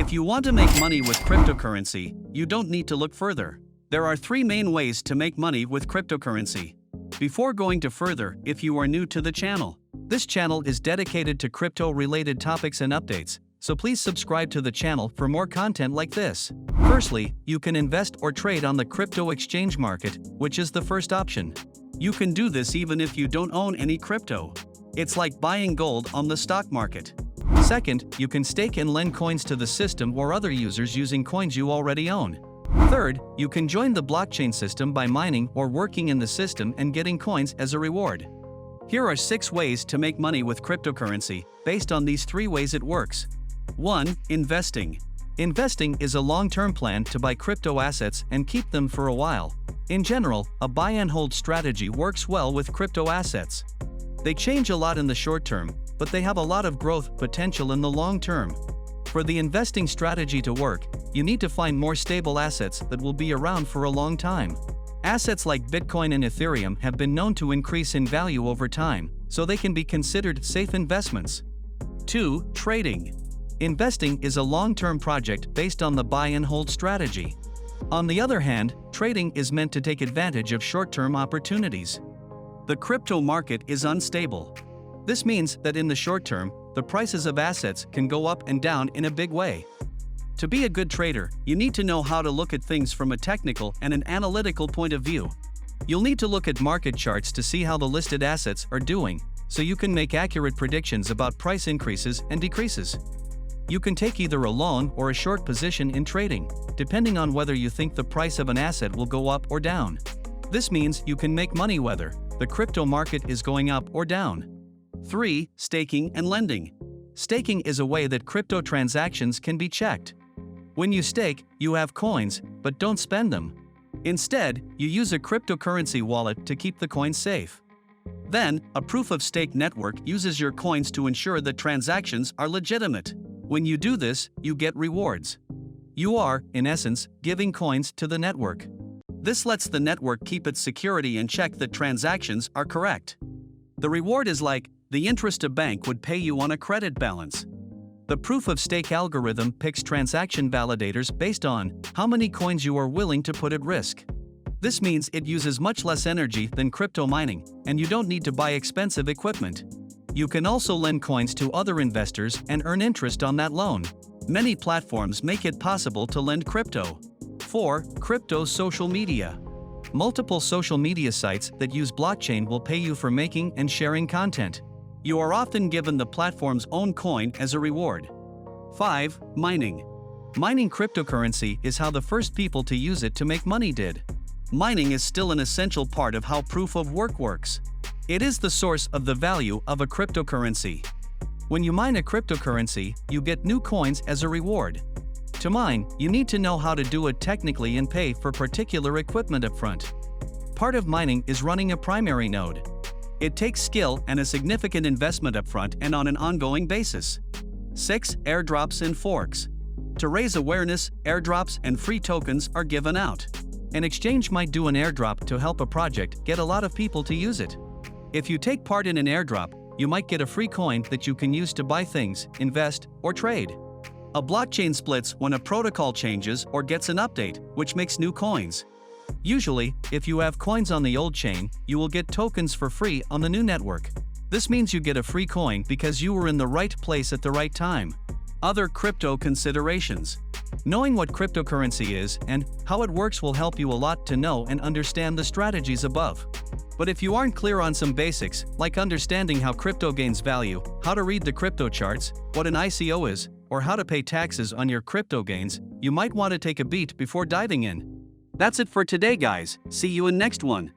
If you want to make money with cryptocurrency, you don't need to look further. There are 3 main ways to make money with cryptocurrency. Before going to further, if you are new to the channel, this channel is dedicated to crypto-related topics and updates, so please subscribe to the channel for more content like this. Firstly, you can invest or trade on the crypto exchange market, which is the first option. You can do this even if you don't own any crypto. It's like buying gold on the stock market. Second, you can stake and lend coins to the system or other users using coins you already own. Third, you can join the blockchain system by mining or working in the system and getting coins as a reward. Here are 6 ways to make money with cryptocurrency. Based on these 3 ways it works. 1. Investing. Investing is a long-term plan to buy crypto assets and keep them for a while. In general, a buy and hold strategy works well with crypto assets. They change a lot in the short term, but they have a lot of growth potential in the long term. For the investing strategy to work, you need to find more stable assets that will be around for a long time. Assets like Bitcoin and Ethereum have been known to increase in value over time, so they can be considered safe investments. 2. Trading. Investing is a long-term project based on the buy and hold strategy. On the other hand, trading is meant to take advantage of short-term opportunities. The crypto market is unstable. This means that in the short term, the prices of assets can go up and down in a big way. To be a good trader, you need to know how to look at things from a technical and an analytical point of view. You'll need to look at market charts to see how the listed assets are doing, so you can make accurate predictions about price increases and decreases. You can take either a long or a short position in trading, depending on whether you think the price of an asset will go up or down. This means you can make money whether the crypto market is going up or down. 3. Staking and lending. Staking is a way that crypto transactions can be checked. When you stake, you have coins, but don't spend them. Instead, you use a cryptocurrency wallet to keep the coins safe. Then, a proof-of-stake network uses your coins to ensure that transactions are legitimate. When you do this, you get rewards. You are, in essence, giving coins to the network. This lets the network keep its security and check that transactions are correct. The reward is like the interest a bank would pay you on a credit balance. The proof-of-stake algorithm picks transaction validators based on how many coins you are willing to put at risk. This means it uses much less energy than crypto mining, and you don't need to buy expensive equipment. You can also lend coins to other investors and earn interest on that loan. Many platforms make it possible to lend crypto. 4. Crypto social media. Multiple social media sites that use blockchain will pay you for making and sharing content. You are often given the platform's own coin as a reward. 5. Mining. Mining cryptocurrency is how the first people to use it to make money did. Mining is still an essential part of how proof of work works. It is the source of the value of a cryptocurrency. When you mine a cryptocurrency, you get new coins as a reward. To mine, you need to know how to do it technically and pay for particular equipment upfront. Part of mining is running a primary node. It takes skill and a significant investment upfront and on an ongoing basis. 6. Airdrops and forks. To raise awareness, airdrops and free tokens are given out. An exchange might do an airdrop to help a project get a lot of people to use it. If you take part in an airdrop, you might get a free coin that you can use to buy things, invest, or trade. A blockchain splits when a protocol changes or gets an update, which makes new coins. Usually, if you have coins on the old chain, you will get tokens for free on the new network. This means you get a free coin because you were in the right place at the right time. Other crypto considerations. Knowing what cryptocurrency is and how it works will help you a lot to know and understand the strategies above. But if you aren't clear on some basics, like understanding how crypto gains value, how to read the crypto charts, what an ICO is, or how to pay taxes on your crypto gains, you might want to take a beat before diving in. That's it for today, guys. See you in next one.